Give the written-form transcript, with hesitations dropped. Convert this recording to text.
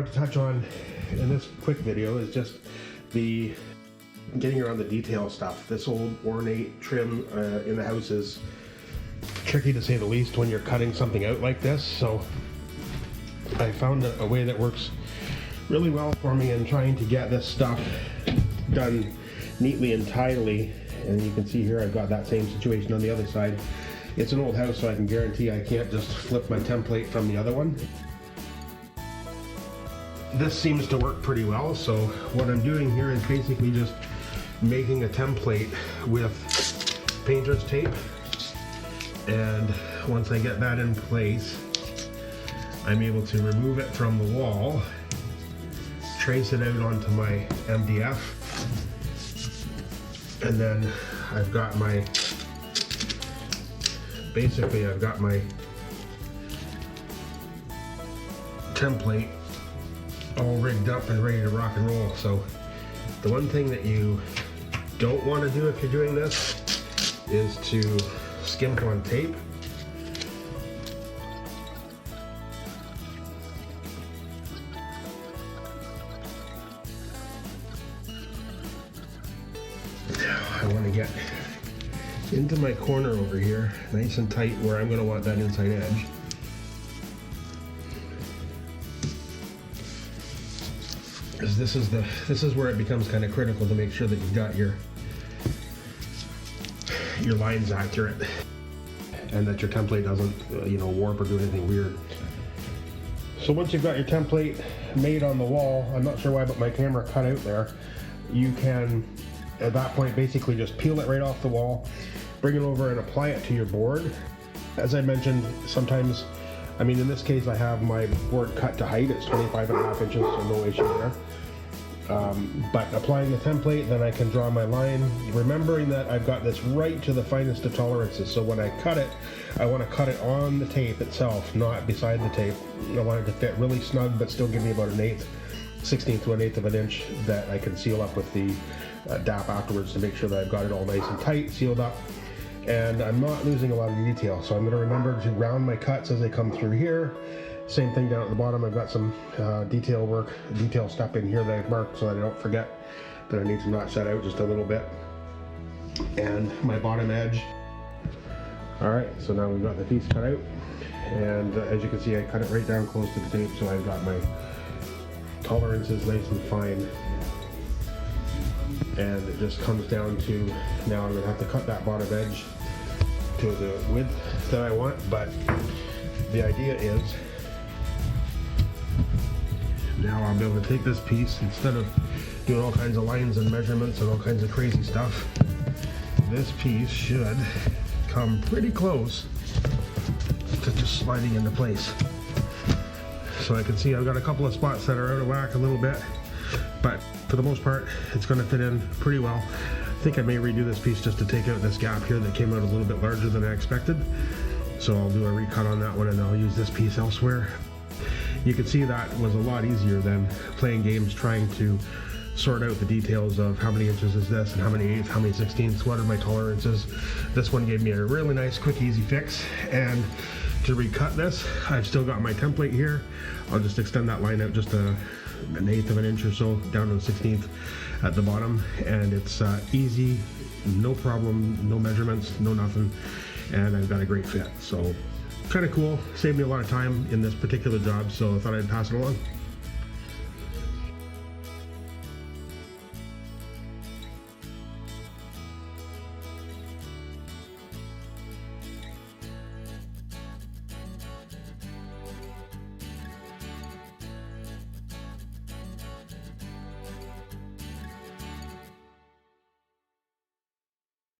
wanted to touch on in this quick video is just the getting around the detail stuff. This old ornate trim in the house is tricky to say the least when you're cutting something out like this. So I found a way that works really well for me in trying to get this stuff done neatly and tidily. And you can see here I've got that same situation on the other side. It's an old house, so I can guarantee I can't just flip my template from the other one. This seems to work pretty well, so what I'm doing here is basically just making a template with painter's tape. And once I get that in place, I'm able to remove it from the wall, trace it out onto my MDF, and then I've got my template all rigged up and ready to rock and roll. So the one thing that you don't want to do if you're doing this is to skimp on tape. Now I want to get into my corner over here, nice and tight, where I'm going to want that inside edge. Because this is where it becomes kind of critical to make sure that you've got your lines accurate and that your template doesn't warp or do anything weird. So once you've got your template made on the wall, I'm not sure why, but my camera cut out there, you can at that point basically just peel it right off the wall, bring it over and apply it to your board. As I mentioned, sometimes, in this case I have my board cut to height. It's 25.5 inches, so no issue there. But applying the template, then I can draw my line, remembering that I've got this right to the finest of tolerances. So when I cut it, I want to cut it on the tape itself, not beside the tape. I want it to fit really snug, but still give me about 1/16 to 1/8 of an inch that I can seal up with the DAP afterwards to make sure that I've got it all nice and tight, sealed up. And I'm not losing a lot of detail, so I'm going to remember to round my cuts as they come through here. Same thing down at the bottom. I've got some detail stuff in here that I've marked so that I don't forget that I need to notch that out just a little bit. And my bottom edge. Alright, so now we've got the piece cut out, and as you can see I cut it right down close to the tape, so I've got my tolerances nice and fine. And it just comes down to, now I'm going to have to cut that bottom edge to the width that I want, but the idea is now I'll be able to take this piece, instead of doing all kinds of lines and measurements and all kinds of crazy stuff, this piece should come pretty close to just sliding into place. So I can see I've got a couple of spots that are out of whack a little bit, but for the most part it's going to fit in pretty well. I think I may redo this piece just to take out this gap here that came out a little bit larger than I expected. So I'll do a recut on that one and I'll use this piece elsewhere. You can see that was a lot easier than playing games trying to sort out the details of how many inches is this and how many eighths, how many 16ths, what are my tolerances. This one gave me a really nice, quick, easy fix. And to recut this, I've still got my template here. I'll just extend that line out just 1/8 of an inch or so down to the 16th at the bottom, and it's easy, no problem, no measurements, no nothing, and I've got a great fit. So kind of cool, saved me a lot of time in this particular job, so I thought I'd pass it along.